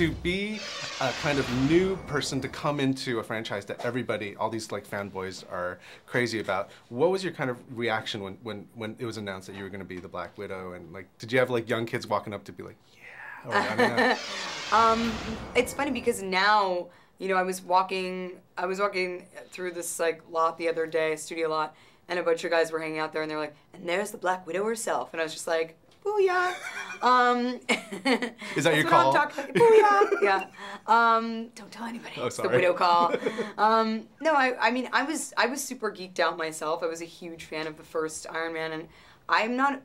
to be a kind of new person to come into a franchise that everybody, all these like fanboys are crazy about, what was your kind of reaction when it was announced that you were going to be the Black Widow? And like, did you have like young kids walking up to be like, yeah? Or, I don't know. It's funny because now, you know, I was walking through this like lot the other day, studio lot, and a bunch of guys were hanging out there, and they're like, and there's the Black Widow herself, and I was just like, booyah. Is that your call? Booyah. Yeah. Don't tell anybody. Oh, it's sorry. the widow call. No, I mean, I was super geeked out myself. I was a huge fan of the first Iron Man, and I'm not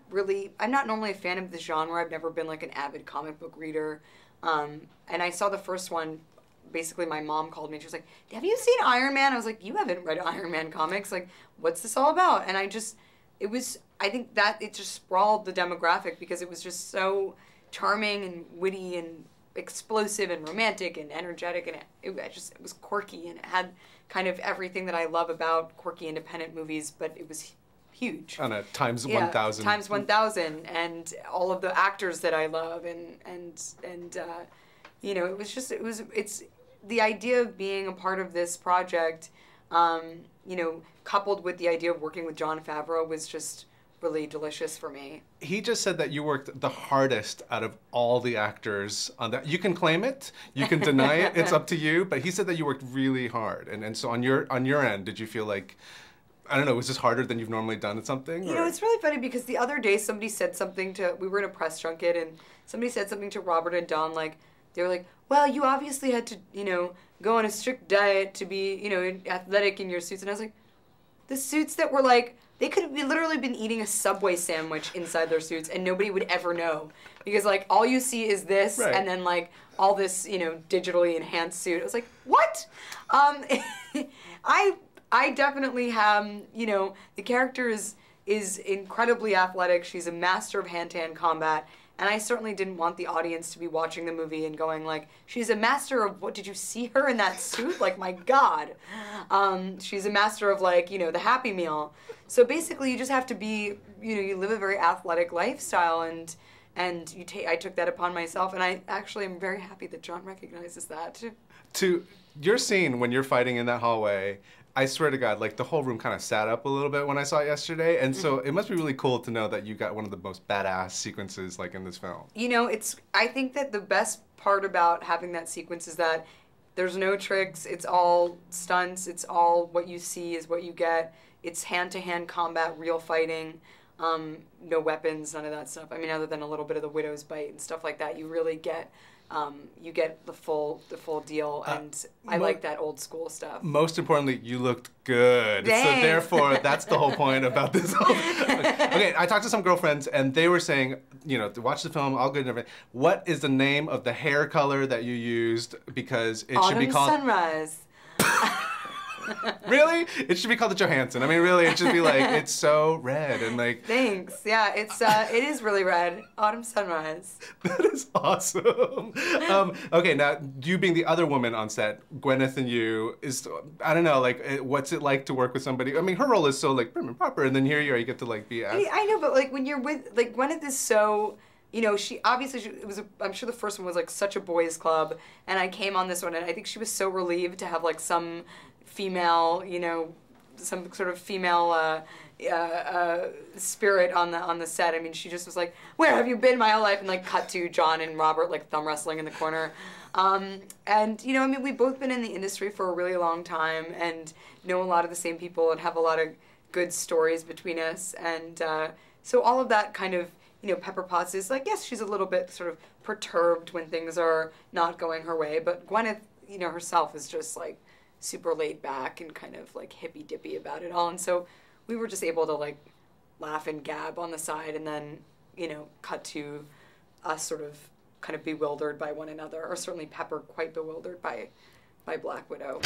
normally a fan of the genre. I've never been like an avid comic book reader. And I saw the first one. Basically, my mom called me and she was like, have you seen Iron Man? I was like, you haven't read Iron Man comics. Like, what's this all about? And I think that it just sprawled the demographic because it was just so charming and witty and explosive and romantic and energetic, and it was quirky, and it had kind of everything that I love about quirky independent movies, but it was huge. On a times 1,000. Times 1,000, and all of the actors that I love, and you know, it's the idea of being a part of this project, you know, coupled with the idea of working with Jon Favreau was just really delicious for me. He just said that you worked the hardest out of all the actors on that. You can claim it, you can deny it, it's up to you, but he said that you worked really hard. And so on your end, did you feel like, I don't know, was this harder than you've normally done at something? You know, it's really funny because the other day somebody said something we were in a press junket, and somebody said something to Robert and Don, like, they were like, well, you obviously had to, you know, go on a strict diet to be, you know, athletic in your suits. And I was like, the suits that were like, they could have literally been eating a Subway sandwich inside their suits and nobody would ever know. Because, like, all you see is this, right, and then, like, all this, you know, digitally enhanced suit. I was like, what? I definitely have, you know, the character is incredibly athletic. She's a master of hand-to-hand combat. And I certainly didn't want the audience to be watching the movie and going like, she's a master of what, did you see her in that suit? Like, my God. She's a master of, like, you know, the Happy Meal. So basically you just have to be, you know, you live a very athletic lifestyle, and I took that upon myself, and I actually am very happy that Jon recognizes that. To your scene when you're fighting in that hallway, I swear to God, like, the whole room kind of sat up a little bit when I saw it yesterday, and so it must be really cool to know that you got one of the most badass sequences, like, in this film. You know, I think that the best part about having that sequence is that there's no tricks, it's all stunts, it's all what you see is what you get. It's hand-to-hand combat, real fighting, no weapons, none of that stuff. I mean, other than a little bit of the widow's bite and stuff like that, you really get the full deal, and I like that old school stuff. Most importantly, you looked good. Thanks. So therefore, that's the whole point about this whole Okay, I talked to some girlfriends, and they were saying, you know, to watch the film, all good and everything. What is the name of the hair color that you used? Because it should be called... Sunrise. Really? It should be called the Johansson. I mean, really, it should be like, it's so red and like... Thanks. Yeah, it is really red. Autumn Sunrise. That is awesome. Okay, now, you being the other woman on set, Gwyneth and you, I don't know, like, what's it like to work with somebody? I mean, her role is so, like, prim and proper, and then here you are, you get to, like, be... I know, but, like, when you're with... Like, Gwyneth is so... You know, I'm sure the first one was, like, such a boys' club, and I came on this one, and I think she was so relieved to have, like, some female, you know, some sort of female spirit on the set. I mean, she just was like, where have you been my whole life? And, like, cut to John and Robert, like, thumb wrestling in the corner. And, you know, I mean, we've both been in the industry for a really long time and know a lot of the same people and have a lot of good stories between us. And so all of that kind of, you know, Pepper Potts is like, yes, she's a little bit sort of perturbed when things are not going her way, but Gwyneth, you know, herself is just, like, super laid back and kind of, like, hippy-dippy about it all. And so we were just able to, like, laugh and gab on the side, and then, you know, cut to us sort of kind of bewildered by one another, or certainly Pepper quite bewildered by Black Widow.